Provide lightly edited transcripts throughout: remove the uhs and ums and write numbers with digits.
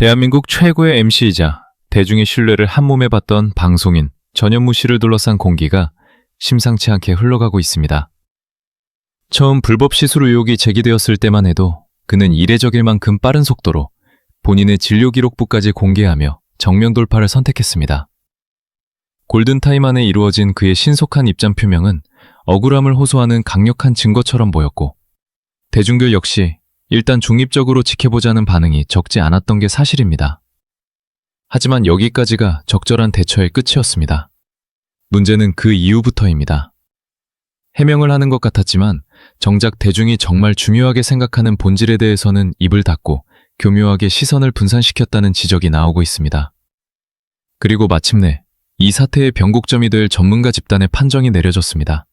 대한민국 최고의 MC이자 대중의 신뢰를 한몸에 받던 방송인 전현무 씨를 둘러싼 공기가 심상치 않게 흘러가고 있습니다. 처음 불법 시술 의혹이 제기되었을 때만 해도 그는 이례적일 만큼 빠른 속도로 본인의 진료 기록부까지 공개하며 정면 돌파를 선택했습니다. 골든타임 안에 이루어진 그의 신속한 입장 표명은 억울함을 호소하는 강력한 증거처럼 보였고, 대중들 역시 일단 중립적으로 지켜보자는 반응이 적지 않았던 게 사실입니다. 하지만 여기까지가 적절한 대처의 끝이었습니다. 문제는 그 이후부터입니다. 해명을 하는 것 같았지만 정작 대중이 정말 중요하게 생각하는 본질에 대해서는 입을 닫고 교묘하게 시선을 분산시켰다는 지적이 나오고 있습니다. 그리고 마침내 이 사태의 변곡점이 될 전문가 집단의 판정이 내려졌습니다.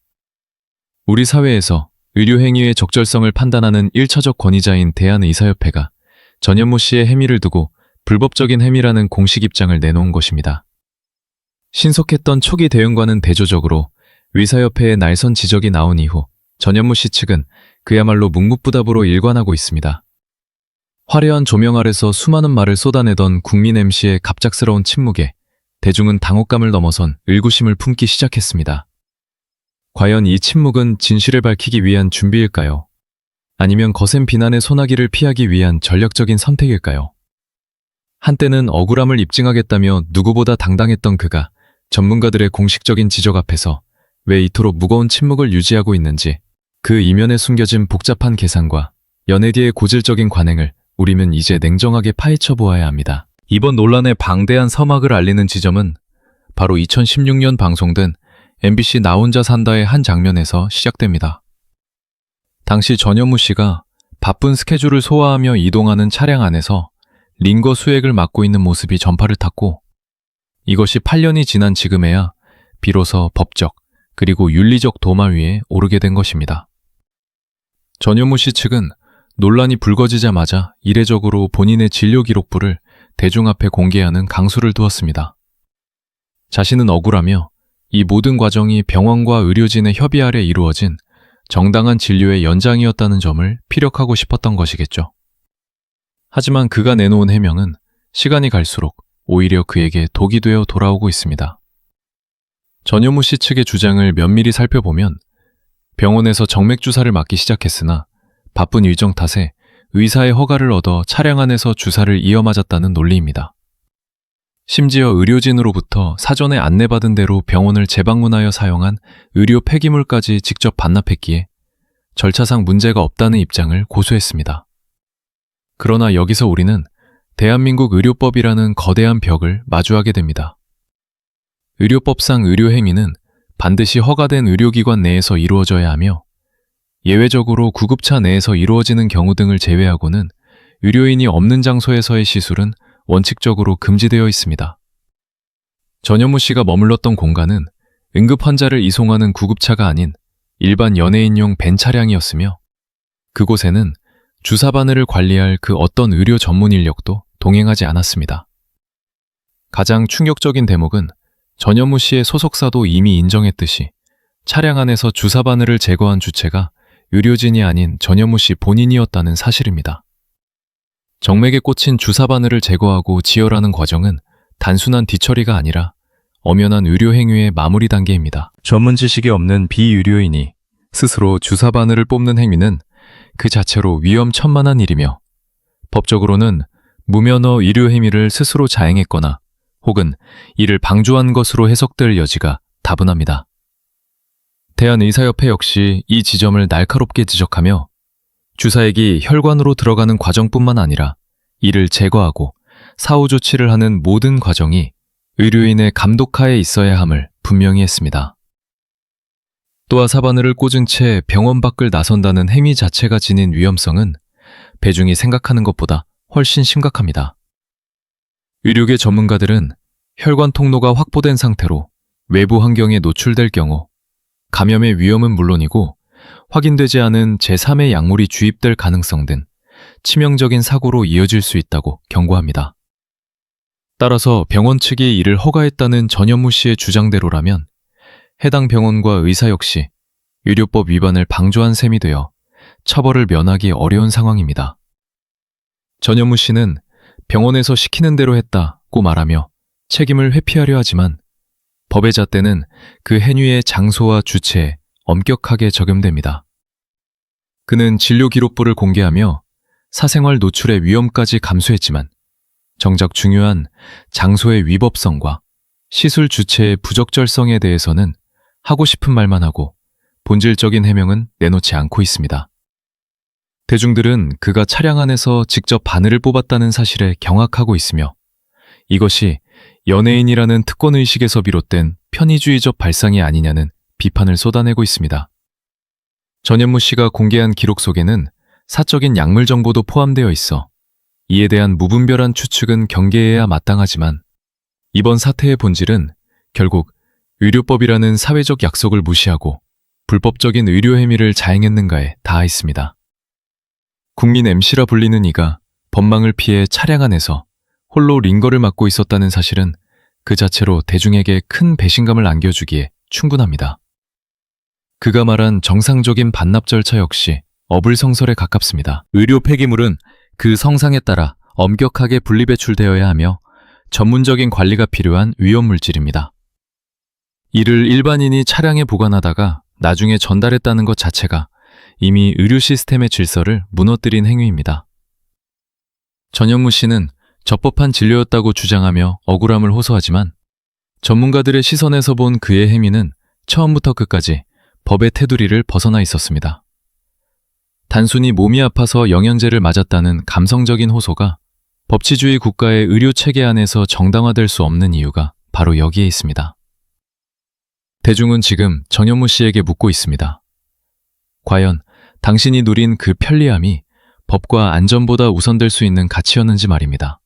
우리 사회에서 의료행위의 적절성을 판단하는 1차적 권위자인 대한의사협회가 전현무 씨의 행위를 두고 불법적인 행위라는 공식 입장을 내놓은 것입니다. 신속했던 초기 대응과는 대조적으로 의사협회의 날선 지적이 나온 이후 전현무 씨 측은 그야말로 묵묵부답으로 일관하고 있습니다. 화려한 조명 아래서 수많은 말을 쏟아내던 국민 MC의 갑작스러운 침묵에 대중은 당혹감을 넘어선 의구심을 품기 시작했습니다. 과연 이 침묵은 진실을 밝히기 위한 준비일까요? 아니면 거센 비난의 소나기를 피하기 위한 전략적인 선택일까요? 한때는 억울함을 입증하겠다며 누구보다 당당했던 그가 전문가들의 공식적인 지적 앞에서 왜 이토록 무거운 침묵을 유지하고 있는지, 그 이면에 숨겨진 복잡한 계산과 연예계의 고질적인 관행을 우리는 이제 냉정하게 파헤쳐 보아야 합니다. 이번 논란의 방대한 서막을 알리는 지점은 바로 2016년 방송된 MBC 나 혼자 산다의 한 장면에서 시작됩니다. 당시 전현무 씨가 바쁜 스케줄을 소화하며 이동하는 차량 안에서 링거 수액을 맡고 있는 모습이 전파를 탔고, 이것이 8년이 지난 지금에야 비로소 법적 그리고 윤리적 도마 위에 오르게 된 것입니다. 전현무 씨 측은 논란이 불거지자마자 이례적으로 본인의 진료 기록부를 대중 앞에 공개하는 강수를 두었습니다. 자신은 억울하며 이 모든 과정이 병원과 의료진의 협의 아래 이루어진 정당한 진료의 연장이었다는 점을 피력하고 싶었던 것이겠죠. 하지만 그가 내놓은 해명은 시간이 갈수록 오히려 그에게 독이 되어 돌아오고 있습니다. 전현무 씨 측의 주장을 면밀히 살펴보면 병원에서 정맥 주사를 맞기 시작했으나 바쁜 일정 탓에 의사의 허가를 얻어 차량 안에서 주사를 이어 맞았다는 논리입니다. 심지어 의료진으로부터 사전에 안내받은 대로 병원을 재방문하여 사용한 의료 폐기물까지 직접 반납했기에 절차상 문제가 없다는 입장을 고수했습니다. 그러나 여기서 우리는 대한민국 의료법이라는 거대한 벽을 마주하게 됩니다. 의료법상 의료행위는 반드시 허가된 의료기관 내에서 이루어져야 하며, 예외적으로 구급차 내에서 이루어지는 경우 등을 제외하고는 의료인이 없는 장소에서의 시술은 원칙적으로 금지되어 있습니다. 전현무 씨가 머물렀던 공간은 응급 환자를 이송하는 구급차가 아닌 일반 연예인용 벤 차량이었으며, 그곳에는 주사 바늘을 관리할 그 어떤 의료 전문 인력도 동행하지 않았습니다. 가장 충격적인 대목은 전현무 씨의 소속사도 이미 인정했듯이 차량 안에서 주사 바늘을 제거한 주체가 의료진이 아닌 전현무 씨 본인이었다는 사실입니다. 정맥에 꽂힌 주사 바늘을 제거하고 지혈하는 과정은 단순한 뒤처리가 아니라 엄연한 의료행위의 마무리 단계입니다. 전문 지식이 없는 비의료인이 스스로 주사 바늘을 뽑는 행위는 그 자체로 위험천만한 일이며, 법적으로는 무면허 의료행위를 스스로 자행했거나 혹은 이를 방조한 것으로 해석될 여지가 다분합니다. 대한의사협회 역시 이 지점을 날카롭게 지적하며 주사액이 혈관으로 들어가는 과정뿐만 아니라 이를 제거하고 사후 조치를 하는 모든 과정이 의료인의 감독하에 있어야 함을 분명히 했습니다. 또한 사바늘을 꽂은 채 병원 밖을 나선다는 행위 자체가 지닌 위험성은 대중이 생각하는 것보다 훨씬 심각합니다. 의료계 전문가들은 혈관 통로가 확보된 상태로 외부 환경에 노출될 경우 감염의 위험은 물론이고 확인되지 않은 제3의 약물이 주입될 가능성 등 치명적인 사고로 이어질 수 있다고 경고합니다. 따라서 병원 측이 이를 허가했다는 전현무 씨의 주장대로라면 해당 병원과 의사 역시 의료법 위반을 방조한 셈이 되어 처벌을 면하기 어려운 상황입니다. 전현무 씨는 병원에서 시키는 대로 했다고 말하며 책임을 회피하려 하지만 법의 잣대는 그 행위의 장소와 주체에 엄격하게 적용됩니다. 그는 진료 기록부를 공개하며 사생활 노출의 위험까지 감수했지만 정작 중요한 장소의 위법성과 시술 주체의 부적절성에 대해서는 하고 싶은 말만 하고 본질적인 해명은 내놓지 않고 있습니다. 대중들은 그가 차량 안에서 직접 바늘을 뽑았다는 사실에 경악하고 있으며 이것이 연예인이라는 특권의식에서 비롯된 편의주의적 발상이 아니냐는 비판을 쏟아내고 있습니다. 전현무 씨가 공개한 기록 속에는 사적인 약물 정보도 포함되어 있어 이에 대한 무분별한 추측은 경계해야 마땅하지만 이번 사태의 본질은 결국 의료법이라는 사회적 약속을 무시하고 불법적인 의료 행위를 자행했는가에 닿아 있습니다. 국민 MC라 불리는 이가 법망을 피해 차량 안에서 홀로 링거를 맡고 있었다는 사실은 그 자체로 대중에게 큰 배신감을 안겨주기에 충분합니다. 그가 말한 정상적인 반납 절차 역시 어불성설에 가깝습니다. 의료 폐기물은 그 성상에 따라 엄격하게 분리배출되어야 하며 전문적인 관리가 필요한 위험물질입니다. 이를 일반인이 차량에 보관하다가 나중에 전달했다는 것 자체가 이미 의료 시스템의 질서를 무너뜨린 행위입니다. 전현무 씨는 적법한 진료였다고 주장하며 억울함을 호소하지만 전문가들의 시선에서 본 그의 행위는 처음부터 끝까지 법의 테두리를 벗어나 있었습니다. 단순히 몸이 아파서 영양제를 맞았다는 감성적인 호소가 법치주의 국가의 의료 체계 안에서 정당화될 수 없는 이유가 바로 여기에 있습니다. 대중은 지금 전현무 씨에게 묻고 있습니다. 과연 당신이 누린 그 편리함이 법과 안전보다 우선될 수 있는 가치였는지 말입니다.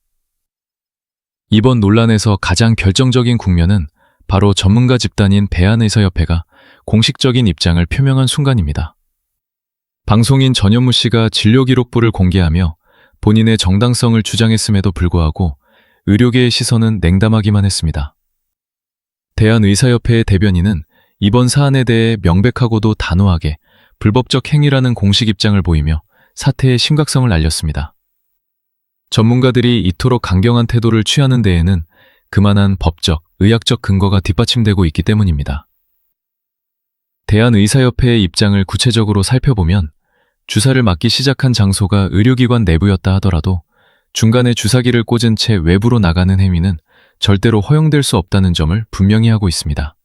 이번 논란에서 가장 결정적인 국면은 바로 전문가 집단인 배한의사협회가 공식적인 입장을 표명한 순간입니다. 방송인 전현무 씨가 진료 기록부를 공개하며 본인의 정당성을 주장했음에도 불구하고 의료계의 시선은 냉담하기만 했습니다. 대한의사협회의 대변인은 이번 사안에 대해 명백하고도 단호하게 불법적 행위라는 공식 입장을 보이며 사태의 심각성을 알렸습니다. 전문가들이 이토록 강경한 태도를 취하는 데에는 그만한 법적, 의학적 근거가 뒷받침되고 있기 때문입니다. 대한의사협회의 입장을 구체적으로 살펴보면 주사를 맞기 시작한 장소가 의료기관 내부였다 하더라도 중간에 주사기를 꽂은 채 외부로 나가는 행위는 절대로 허용될 수 없다는 점을 분명히 하고 있습니다.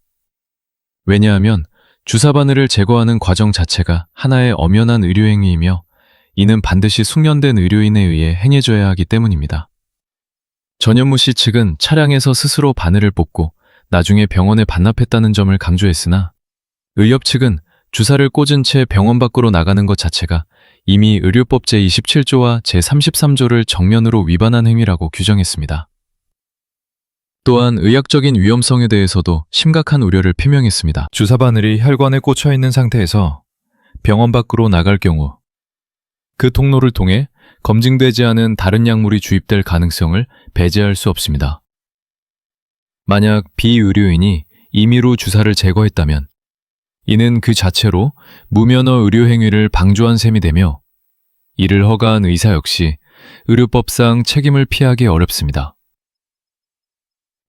왜냐하면 주사 바늘을 제거하는 과정 자체가 하나의 엄연한 의료행위이며 이는 반드시 숙련된 의료인에 의해 행해져야 하기 때문입니다. 전현무 씨 측은 차량에서 스스로 바늘을 뽑고 나중에 병원에 반납했다는 점을 강조했으나 의협 측은 주사를 꽂은 채 병원 밖으로 나가는 것 자체가 이미 의료법 제27조와 제33조를 정면으로 위반한 행위라고 규정했습니다. 또한 의학적인 위험성에 대해서도 심각한 우려를 표명했습니다. 주사 바늘이 혈관에 꽂혀 있는 상태에서 병원 밖으로 나갈 경우 그 통로를 통해 검증되지 않은 다른 약물이 주입될 가능성을 배제할 수 없습니다. 만약 비의료인이 임의로 주사를 제거했다면 이는 그 자체로 무면허 의료 행위를 방조한 셈이 되며 이를 허가한 의사 역시 의료법상 책임을 피하기 어렵습니다.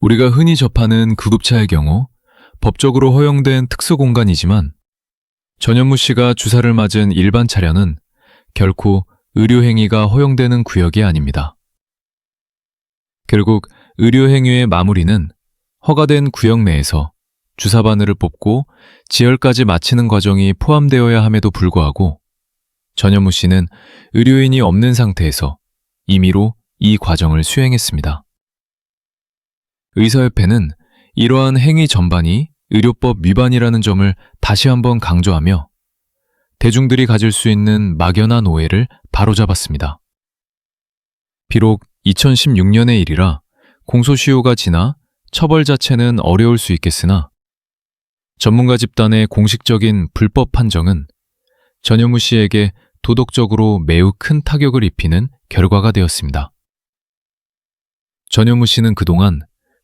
우리가 흔히 접하는 구급차의 경우 법적으로 허용된 특수공간이지만 전현무 씨가 주사를 맞은 일반 차량은 결코 의료행위가 허용되는 구역이 아닙니다. 결국 의료행위의 마무리는 허가된 구역 내에서 주사 바늘을 뽑고 지혈까지 마치는 과정이 포함되어야 함에도 불구하고 전현무 씨는 의료인이 없는 상태에서 임의로 이 과정을 수행했습니다. 의사협회는 이러한 행위 전반이 의료법 위반이라는 점을 다시 한번 강조하며 대중들이 가질 수 있는 막연한 오해를 바로잡았습니다. 비록 2016년의 일이라 공소시효가 지나 처벌 자체는 어려울 수 있겠으나 전문가 집단의 공식적인 불법 판정은 전현무 씨에게 도덕적으로 매우 큰 타격을 입히는 결과가 되었습니다. 전현무 씨는 그동안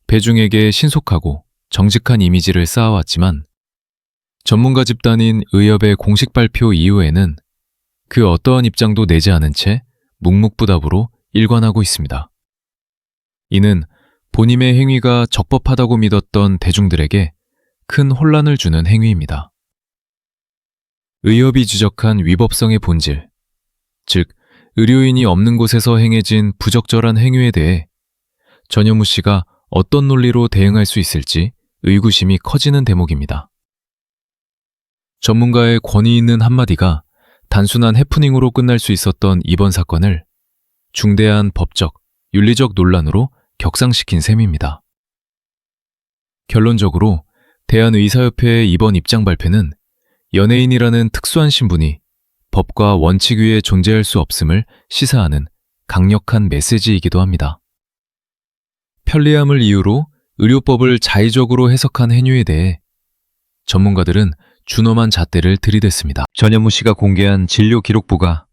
대중에게 신속하고 정직한 이미지를 쌓아왔지만 전문가 집단인 의협의 공식 발표 이후에는 그 어떠한 입장도 내지 않은 채 묵묵부답으로 일관하고 있습니다. 이는 본인의 행위가 적법하다고 믿었던 대중들에게 큰 혼란을 주는 행위입니다. 의협이 지적한 위법성의 본질, 즉 의료인이 없는 곳에서 행해진 부적절한 행위에 대해 전현무 씨가 어떤 논리로 대응할 수 있을지 의구심이 커지는 대목입니다. 전문가의 권위 있는 한마디가 단순한 해프닝으로 끝날 수 있었던 이번 사건을 중대한 법적, 윤리적 논란으로 격상시킨 셈입니다. 결론적으로 대한의사협회의 이번 입장 발표는 연예인이라는 특수한 신분이 법과 원칙 위에 존재할 수 없음을 시사하는 강력한 메시지이기도 합니다. 편리함을 이유로 의료법을 자의적으로 해석한 행위에 대해 전문가들은 준엄한 잣대를 들이댔습니다. 전현무 씨가 공개한 진료 기록부가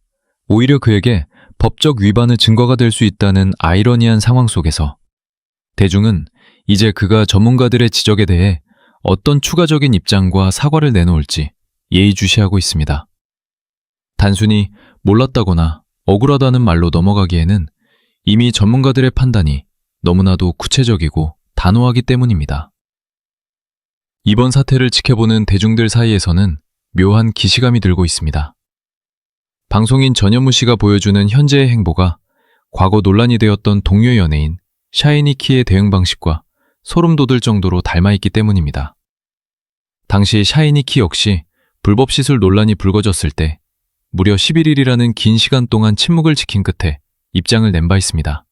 오히려 그에게 법적 위반의 증거가 될 수 있다는 아이러니한 상황 속에서 대중은 이제 그가 전문가들의 지적에 대해 어떤 추가적인 입장과 사과를 내놓을지 예의주시하고 있습니다. 단순히 몰랐다거나 억울하다는 말로 넘어가기에는 이미 전문가들의 판단이 너무나도 구체적이고 단호하기 때문입니다. 이번 사태를 지켜보는 대중들 사이에서는 묘한 기시감이 들고 있습니다. 방송인 전현무 씨가 보여주는 현재의 행보가 과거 논란이 되었던 동료 연예인 샤이니키의 대응 방식과 소름 돋을 정도로 닮아있기 때문입니다. 당시 샤이니키 역시 불법 시술 논란이 불거졌을 때 무려 11일이라는 긴 시간 동안 침묵을 지킨 끝에 입장을 낸 바 있습니다.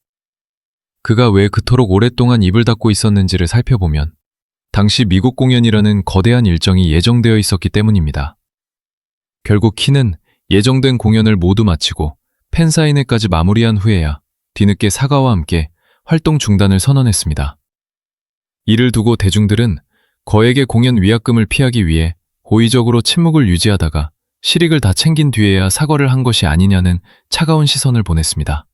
그가 왜 그토록 오랫동안 입을 닫고 있었는지를 살펴보면 당시 미국 공연이라는 거대한 일정이 예정되어 있었기 때문입니다. 결국 키는 예정된 공연을 모두 마치고 팬사인회까지 마무리한 후에야 뒤늦게 사과와 함께 활동 중단을 선언했습니다. 이를 두고 대중들은 거액의 공연 위약금을 피하기 위해 고의적으로 침묵을 유지하다가 실익을 다 챙긴 뒤에야 사과를 한 것이 아니냐는 차가운 시선을 보냈습니다.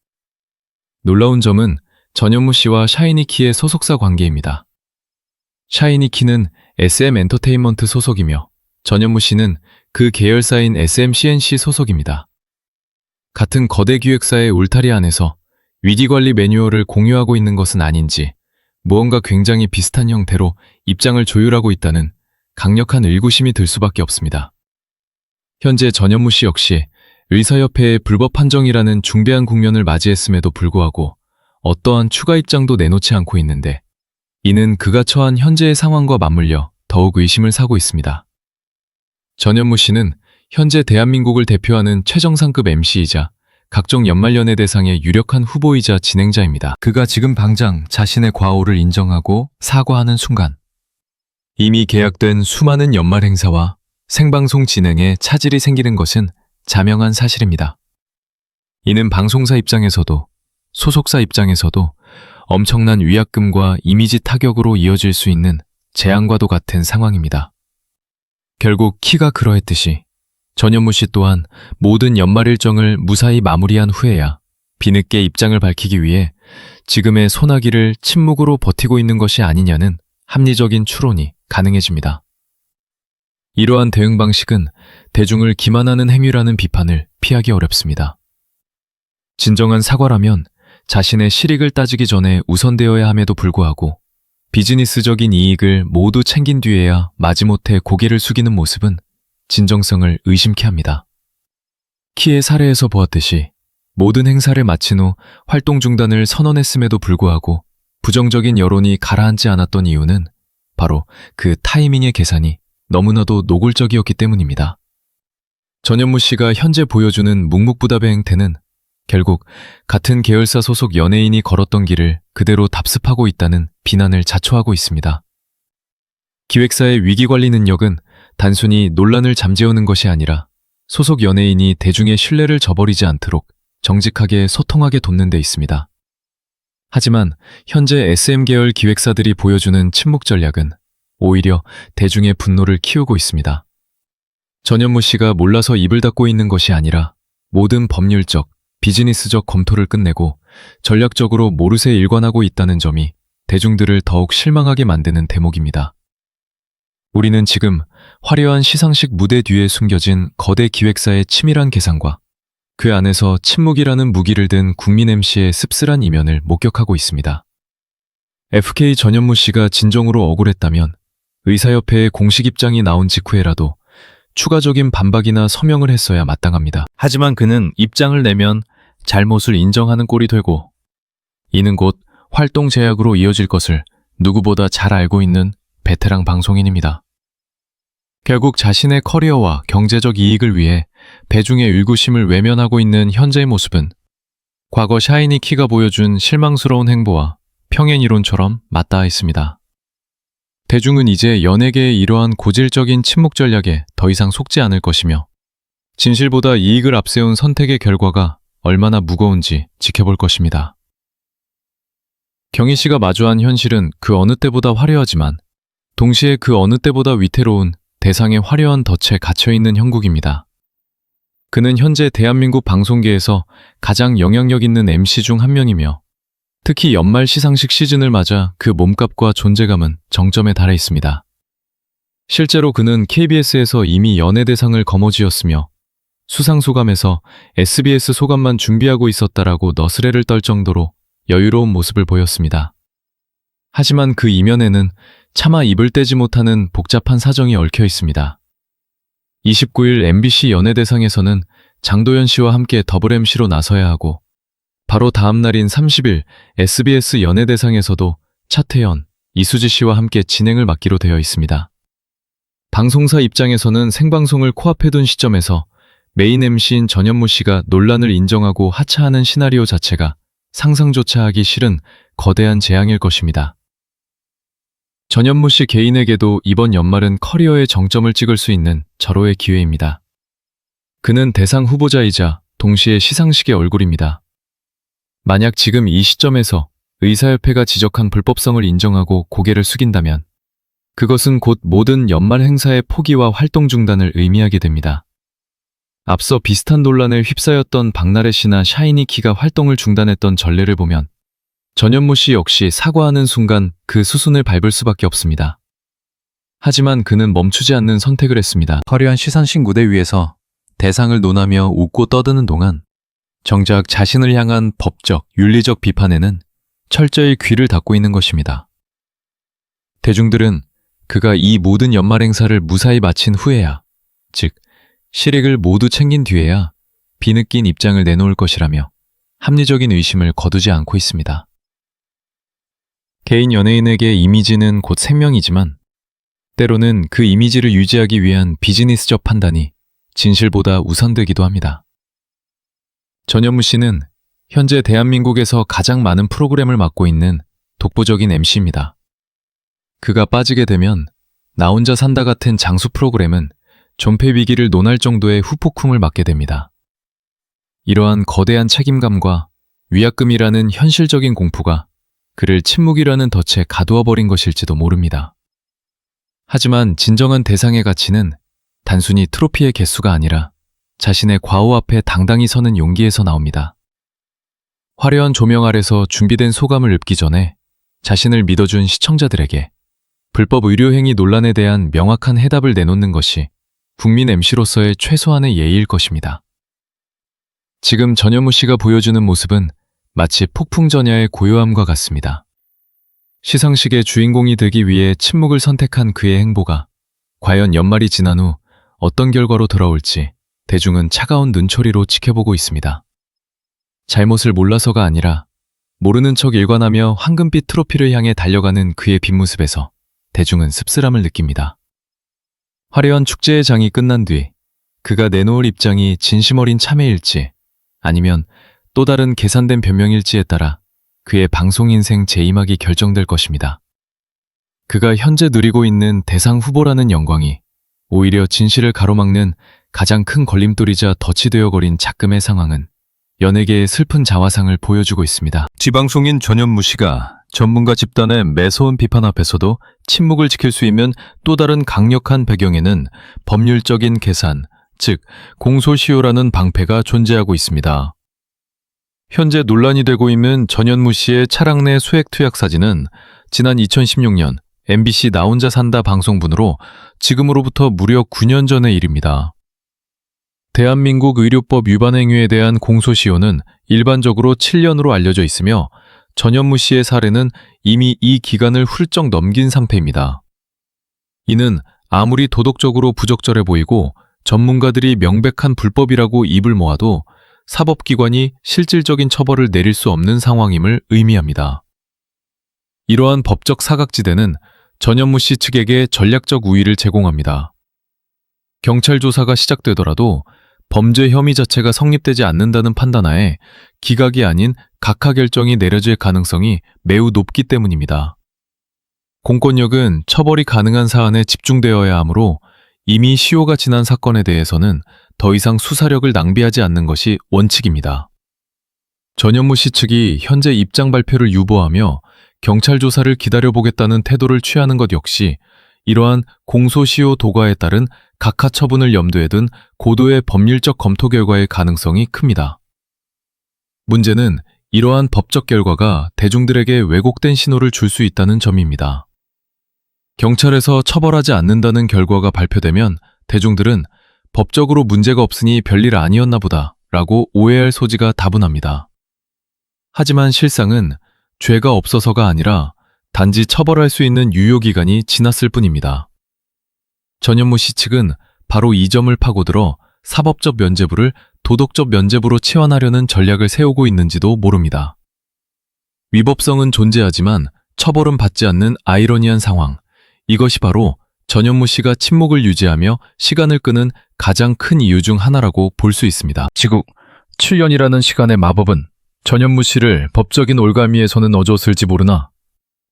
놀라운 점은 전현무 씨와 샤이니키의 소속사 관계입니다. 샤이니키는 SM 엔터테인먼트 소속이며 전현무 씨는 그 계열사인 SMCNC 소속입니다. 같은 거대 기획사의 울타리 안에서 위기관리 매뉴얼을 공유하고 있는 것은 아닌지 무언가 굉장히 비슷한 형태로 입장을 조율하고 있다는 강력한 의구심이 들 수밖에 없습니다. 현재 전현무 씨 역시 의사협회의 불법 판정이라는 중대한 국면을 맞이했음에도 불구하고 어떠한 추가 입장도 내놓지 않고 있는데 이는 그가 처한 현재의 상황과 맞물려 더욱 의심을 사고 있습니다. 전현무 씨는 현재 대한민국을 대표하는 최정상급 MC이자 각종 연말연예대상의 유력한 후보이자 진행자입니다. 그가 지금 당장 자신의 과오를 인정하고 사과하는 순간 이미 계약된 수많은 연말 행사와 생방송 진행에 차질이 생기는 것은 자명한 사실입니다. 이는 방송사 입장에서도 소속사 입장에서도 엄청난 위약금과 이미지 타격으로 이어질 수 있는 재앙과도 같은 상황입니다. 결국 키가 그러했듯이 전현무 씨 또한 모든 연말 일정을 무사히 마무리한 후에야 뒤늦게 입장을 밝히기 위해 지금의 소나기를 침묵으로 버티고 있는 것이 아니냐는 합리적인 추론이 가능해집니다. 이러한 대응 방식은 대중을 기만하는 행위라는 비판을 피하기 어렵습니다. 진정한 사과라면 자신의 실익을 따지기 전에 우선되어야 함에도 불구하고 비즈니스적인 이익을 모두 챙긴 뒤에야 마지못해 고개를 숙이는 모습은 진정성을 의심케 합니다. 키의 사례에서 보았듯이 모든 행사를 마친 후 활동 중단을 선언했음에도 불구하고 부정적인 여론이 가라앉지 않았던 이유는 바로 그 타이밍의 계산이 너무나도 노골적이었기 때문입니다. 전현무 씨가 현재 보여주는 묵묵부답의 행태는 결국 같은 계열사 소속 연예인이 걸었던 길을 그대로 답습하고 있다는 비난을 자초하고 있습니다. 기획사의 위기관리 능력은 단순히 논란을 잠재우는 것이 아니라 소속 연예인이 대중의 신뢰를 저버리지 않도록 정직하게 소통하게 돕는 데 있습니다. 하지만 현재 SM 계열 기획사들이 보여주는 침묵 전략은 오히려 대중의 분노를 키우고 있습니다. 전현무 씨가 몰라서 입을 닫고 있는 것이 아니라 모든 법률적, 비즈니스적 검토를 끝내고 전략적으로 모르쇠 일관하고 있다는 점이 대중들을 더욱 실망하게 만드는 대목입니다. 우리는 지금 화려한 시상식 무대 뒤에 숨겨진 거대 기획사의 치밀한 계산과 그 안에서 침묵이라는 무기를 든 국민 MC의 씁쓸한 이면을 목격하고 있습니다. FK 전현무 씨가 진정으로 억울했다면 의사협회의 공식 입장이 나온 직후에라도 추가적인 반박이나 서명을 했어야 마땅합니다. 하지만 그는 입장을 내면 잘못을 인정하는 꼴이 되고 이는 곧 활동 제약으로 이어질 것을 누구보다 잘 알고 있는 베테랑 방송인입니다. 결국 자신의 커리어와 경제적 이익을 위해 배중의 의구심을 외면하고 있는 현재의 모습은 과거 샤이니 키가 보여준 실망스러운 행보와 평행 이론처럼 맞닿아 있습니다. 대중은 이제 연예계의 이러한 고질적인 침묵 전략에 더 이상 속지 않을 것이며 진실보다 이익을 앞세운 선택의 결과가 얼마나 무거운지 지켜볼 것입니다. 경희 씨가 마주한 현실은 그 어느 때보다 화려하지만 동시에 그 어느 때보다 위태로운 대상의 화려한 덫에 갇혀있는 형국입니다. 그는 현재 대한민국 방송계에서 가장 영향력 있는 MC 중 한 명이며 특히 연말 시상식 시즌을 맞아 그 몸값과 존재감은 정점에 달해 있습니다. 실제로 그는 KBS에서 이미 연예대상을 거머쥐었으며 수상소감에서 SBS 소감만 준비하고 있었다라고 너스레를 떨 정도로 여유로운 모습을 보였습니다. 하지만 그 이면에는 차마 입을 떼지 못하는 복잡한 사정이 얽혀 있습니다. 29일 MBC 연예대상에서는 장도연 씨와 함께 더블 MC로 나서야 하고 바로 다음 날인 30일 SBS 연예대상에서도 차태현, 이수지 씨와 함께 진행을 맡기로 되어 있습니다. 방송사 입장에서는 생방송을 코앞에 둔 시점에서 메인 MC인 전현무 씨가 논란을 인정하고 하차하는 시나리오 자체가 상상조차 하기 싫은 거대한 재앙일 것입니다. 전현무 씨 개인에게도 이번 연말은 커리어의 정점을 찍을 수 있는 절호의 기회입니다. 그는 대상 후보자이자 동시에 시상식의 얼굴입니다. 만약 지금 이 시점에서 의사협회가 지적한 불법성을 인정하고 고개를 숙인다면 그것은 곧 모든 연말 행사의 포기와 활동 중단을 의미하게 됩니다. 앞서 비슷한 논란에 휩싸였던 박나래 씨나 샤이니 키가 활동을 중단했던 전례를 보면 전현무 씨 역시 사과하는 순간 그 수순을 밟을 수밖에 없습니다. 하지만 그는 멈추지 않는 선택을 했습니다. 화려한 시상식 무대 위에서 대상을 논하며 웃고 떠드는 동안 정작 자신을 향한 법적, 윤리적 비판에는 철저히 귀를 닫고 있는 것입니다. 대중들은 그가 이 모든 연말 행사를 무사히 마친 후에야, 즉 실익을 모두 챙긴 뒤에야 뒤늦긴 입장을 내놓을 것이라며 합리적인 의심을 거두지 않고 있습니다. 개인 연예인에게 이미지는 곧 생명이지만 때로는 그 이미지를 유지하기 위한 비즈니스적 판단이 진실보다 우선되기도 합니다. 전현무 씨는 현재 대한민국에서 가장 많은 프로그램을 맡고 있는 독보적인 MC입니다. 그가 빠지게 되면 나 혼자 산다 같은 장수 프로그램은 존폐 위기를 논할 정도의 후폭풍을 맞게 됩니다. 이러한 거대한 책임감과 위약금이라는 현실적인 공포가 그를 침묵이라는 덫에 가두어 버린 것일지도 모릅니다. 하지만 진정한 대상의 가치는 단순히 트로피의 개수가 아니라 자신의 과오 앞에 당당히 서는 용기에서 나옵니다. 화려한 조명 아래서 준비된 소감을 읊기 전에 자신을 믿어준 시청자들에게 불법 의료행위 논란에 대한 명확한 해답을 내놓는 것이 국민 MC로서의 최소한의 예의일 것입니다. 지금 전현무 씨가 보여주는 모습은 마치 폭풍전야의 고요함과 같습니다. 시상식의 주인공이 되기 위해 침묵을 선택한 그의 행보가 과연 연말이 지난 후 어떤 결과로 돌아올지 대중은 차가운 눈초리로 지켜보고 있습니다. 잘못을 몰라서가 아니라 모르는 척 일관하며 황금빛 트로피를 향해 달려가는 그의 빈모습에서 대중은 씁쓸함을 느낍니다. 화려한 축제의 장이 끝난 뒤 그가 내놓을 입장이 진심 어린 참회일지 아니면 또 다른 계산된 변명일지에 따라 그의 방송 인생 재임하기 결정될 것입니다. 그가 현재 누리고 있는 대상 후보라는 영광이 오히려 진실을 가로막는 가장 큰 걸림돌이자 덫이 되어버린 작금의 상황은 연예계의 슬픈 자화상을 보여주고 있습니다. 지방송인 전현무 씨가 전문가 집단의 매서운 비판 앞에서도 침묵을 지킬 수 있는 또 다른 강력한 배경에는 법률적인 계산, 즉 공소시효라는 방패가 존재하고 있습니다. 현재 논란이 되고 있는 전현무 씨의 차량 내 소액 투약 사진은 지난 2016년 MBC 나 혼자 산다 방송분으로 지금으로부터 무려 9년 전의 일입니다. 대한민국 의료법 위반 행위에 대한 공소시효는 일반적으로 7년으로 알려져 있으며 전현무 씨의 사례는 이미 이 기간을 훌쩍 넘긴 상태입니다. 이는 아무리 도덕적으로 부적절해 보이고 전문가들이 명백한 불법이라고 입을 모아도 사법기관이 실질적인 처벌을 내릴 수 없는 상황임을 의미합니다. 이러한 법적 사각지대는 전현무 씨 측에게 전략적 우위를 제공합니다. 경찰 조사가 시작되더라도 범죄 혐의 자체가 성립되지 않는다는 판단하에 기각이 아닌 각하 결정이 내려질 가능성이 매우 높기 때문입니다. 공권력은 처벌이 가능한 사안에 집중되어야 하므로 이미 시효가 지난 사건에 대해서는 더 이상 수사력을 낭비하지 않는 것이 원칙입니다. 전현무 씨 측이 현재 입장 발표를 유보하며 경찰 조사를 기다려보겠다는 태도를 취하는 것 역시 이러한 공소시효 도과에 따른 각하 처분을 염두에 둔 고도의 법률적 검토 결과의 가능성이 큽니다. 문제는 이러한 법적 결과가 대중들에게 왜곡된 신호를 줄 수 있다는 점입니다. 경찰에서 처벌하지 않는다는 결과가 발표되면 대중들은 법적으로 문제가 없으니 별일 아니었나 보다 라고 오해할 소지가 다분합니다. 하지만 실상은 죄가 없어서가 아니라 단지 처벌할 수 있는 유효기간이 지났을 뿐입니다. 전현무 씨 측은 바로 이 점을 파고들어 사법적 면죄부를 도덕적 면죄부로 치환하려는 전략을 세우고 있는지도 모릅니다. 위법성은 존재하지만 처벌은 받지 않는 아이러니한 상황, 이것이 바로 전현무 씨가 침묵을 유지하며 시간을 끄는 가장 큰 이유 중 하나라고 볼 수 있습니다. 지국 7년이라는 시간의 마법은 전현무 씨를 법적인 올가미에서는 어줬을지 모르나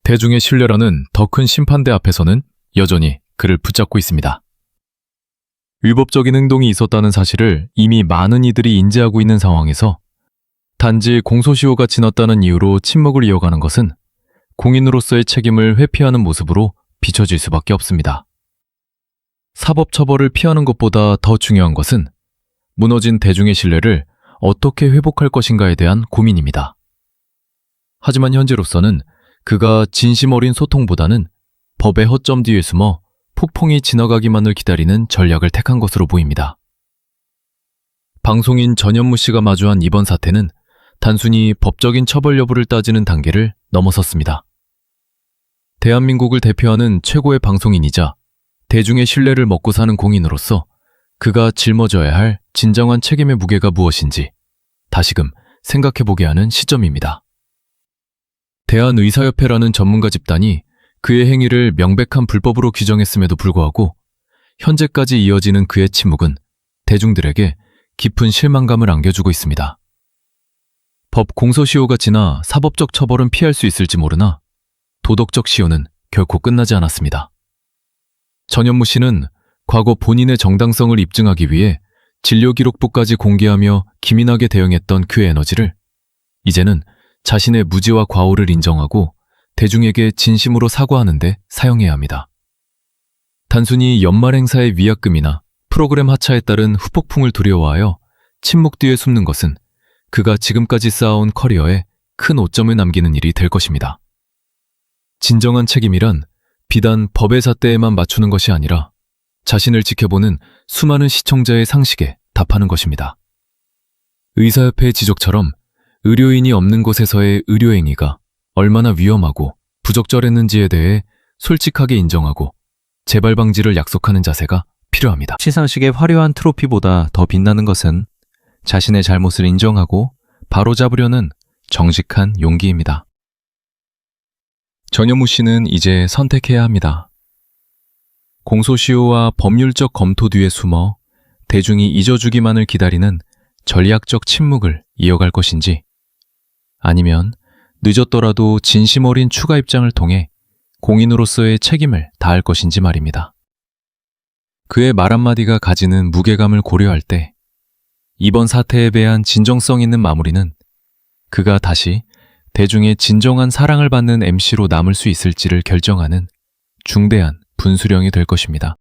대중의 신뢰라는 더 큰 심판대 앞에서는 여전히 그를 붙잡고 있습니다. 위법적인 행동이 있었다는 사실을 이미 많은 이들이 인지하고 있는 상황에서 단지 공소시효가 지났다는 이유로 침묵을 이어가는 것은 공인으로서의 책임을 회피하는 모습으로 비춰질 수밖에 없습니다. 사법 처벌을 피하는 것보다 더 중요한 것은 무너진 대중의 신뢰를 어떻게 회복할 것인가에 대한 고민입니다. 하지만 현재로서는 그가 진심 어린 소통보다는 법의 허점 뒤에 숨어 폭풍이 지나가기만을 기다리는 전략을 택한 것으로 보입니다. 방송인 전현무 씨가 마주한 이번 사태는 단순히 법적인 처벌 여부를 따지는 단계를 넘어섰습니다. 대한민국을 대표하는 최고의 방송인이자 대중의 신뢰를 먹고 사는 공인으로서 그가 짊어져야 할 진정한 책임의 무게가 무엇인지 다시금 생각해보게 하는 시점입니다. 대한의사협회라는 전문가 집단이 그의 행위를 명백한 불법으로 규정했음에도 불구하고 현재까지 이어지는 그의 침묵은 대중들에게 깊은 실망감을 안겨주고 있습니다. 법 공소시효가 지나 사법적 처벌은 피할 수 있을지 모르나 도덕적 시효는 결코 끝나지 않았습니다. 전현무 씨는 과거 본인의 정당성을 입증하기 위해 진료기록부까지 공개하며 기민하게 대응했던 그 에너지를 이제는 자신의 무지와 과오를 인정하고 대중에게 진심으로 사과하는 데 사용해야 합니다. 단순히 연말 행사의 위약금이나 프로그램 하차에 따른 후폭풍을 두려워하여 침묵 뒤에 숨는 것은 그가 지금까지 쌓아온 커리어에 큰 오점을 남기는 일이 될 것입니다. 진정한 책임이란 비단 법의 잣대에만 맞추는 것이 아니라 자신을 지켜보는 수많은 시청자의 상식에 답하는 것입니다. 의사협회 지적처럼 의료인이 없는 곳에서의 의료행위가 얼마나 위험하고 부적절했는지에 대해 솔직하게 인정하고 재발 방지를 약속하는 자세가 필요합니다. 시상식의 화려한 트로피보다 더 빛나는 것은 자신의 잘못을 인정하고 바로잡으려는 정직한 용기입니다. 전현무 씨는 이제 선택해야 합니다. 공소시효와 법률적 검토 뒤에 숨어 대중이 잊어주기만을 기다리는 전략적 침묵을 이어갈 것인지 아니면 늦었더라도 진심 어린 추가 입장을 통해 공인으로서의 책임을 다할 것인지 말입니다. 그의 말 한마디가 가지는 무게감을 고려할 때 이번 사태에 대한 진정성 있는 마무리는 그가 다시 대중의 진정한 사랑을 받는 MC로 남을 수 있을지를 결정하는 중대한 분수령이 될 것입니다.